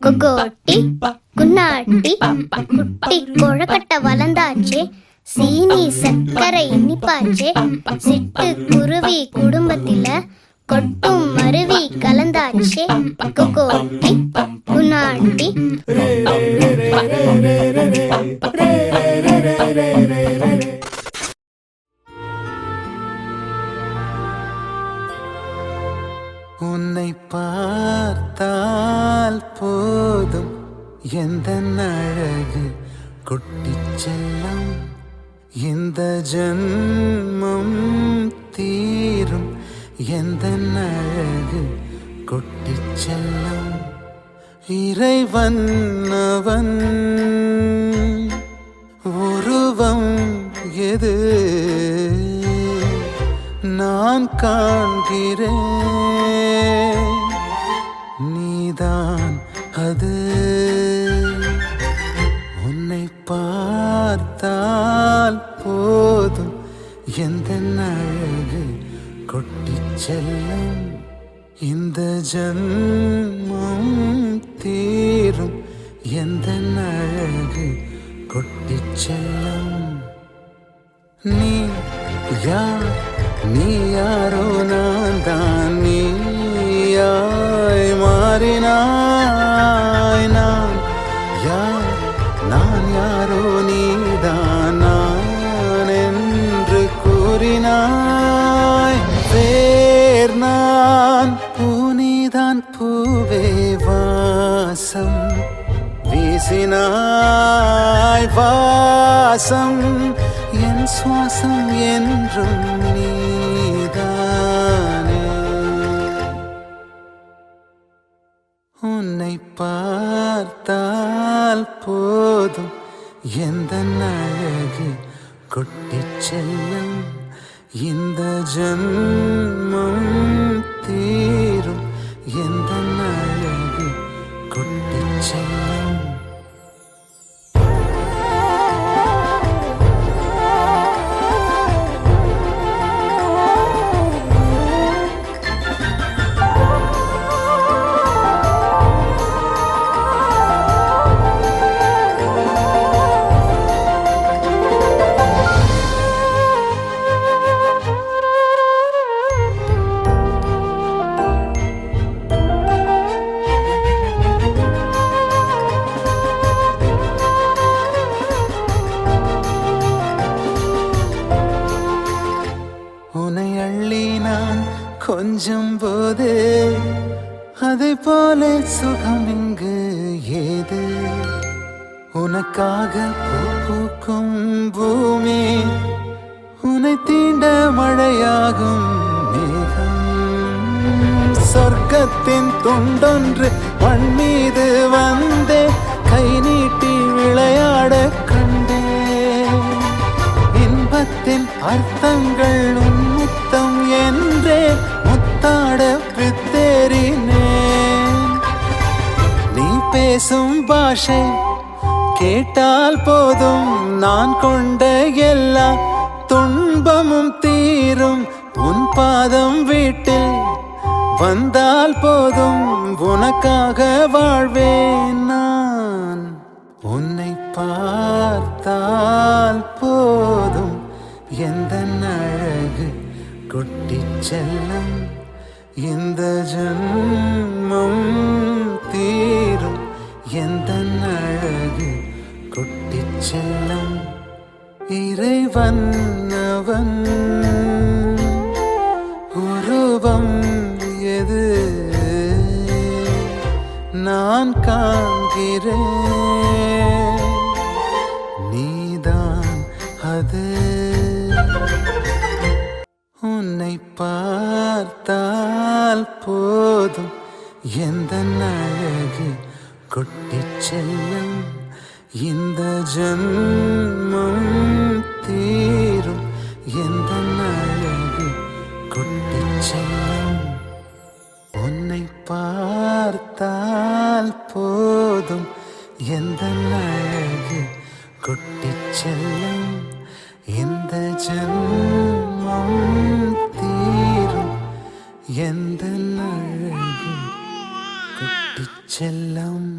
கொகோட்டி குன்னாட்டி குட்டி கொழக்கட்டை வளர்ந்தாச்சே, சீனி சர்க்கரை இனிப்பாச்சே, சிட்டு குருவி குடும்பத்தில கொட்டும் மருவி கலந்தாச்சே, கொகோட்டி குன்னாட்டி. உன்னை பார்த்தால் போதும் எந்த அழகு குட்டிச் செல்லம், இந்த ஜன்மம் தீரும் எந்த அழகு குட்டிச் செல்லம். இறைவன் அவன் உருவம் எது நான் காண்கிறேன், நீதான் அது. உன்னை பார்த்தால் போதும் எந்த அழகு கொட்டிச் செல்லும், இந்த ஜன்மம் தீரும் எந்த அழகு கொட்டிச் செல்லும். நீ யார், நீ யாரோ நான் தான் நீயாய் மாறினாய். நான் யார், நான் யாரோ நீதான் நான் என்று கூறினாய். வேர் நான் பூனிதான் பூவே வாசம் வீசினாய், வாசம் என் சுவாசம் என்றும் நீதானே. உன்னை பார்த்தால் போதும் எந்த அழகு கொட்டிச் செல்லும், இந்த ஜன்மம் தீரும் எந்த அழகு கொட்டிச் செல்லும். உன்னை அள்ளி நான் கொஞ்சம் போதே அதை போல சுகம் இங்கு ஏது. உனக்காக பூ பூக்கும் பூமி, உன்னை தீண்ட மழையாகும் மேகம். சொர்க்கத்தின் துண்டொன்று மண் மீது வந்தே கை நீட்டி விளையாட கண்டே. இன்பத்தின் அர்த்தங்கள் உன்முத்தம் என்றே முத்தாட பித்தேறினேன். நீ பேசும் பாஷை கேட்டால் போதும் நான் கொண்ட எல்லா துன்பமும் தீரும். உன் பாதம் வீட்டில் வந்தால் போதும் உனக்காக வாழ்வேன் நான். உன்னை பார்த்தால் போதும் எந்த அழகு கொட்டிச் செல்லும், இந்த ஜன்மம் தீரும் எந்த அழகு கொட்டிச் செல்லும். இறைவன் அவன் உருவம் எது நான் காண்கிறேன், நீதான் அது. உன்னை பார்த்தால் போதும் எந்த அழகு கொட்டிச் செல்லும், இந்த ஜன்மம் தீரும் எந்த அழகு கொட்டிச் செல்லும். உன்னை பார்த்தால் போதும் எந்த அழகு கொட்டிச் செல்லும், இந்த ஜன்மம் தீரும் எந்த அழகு குட்டிச் செல்லம்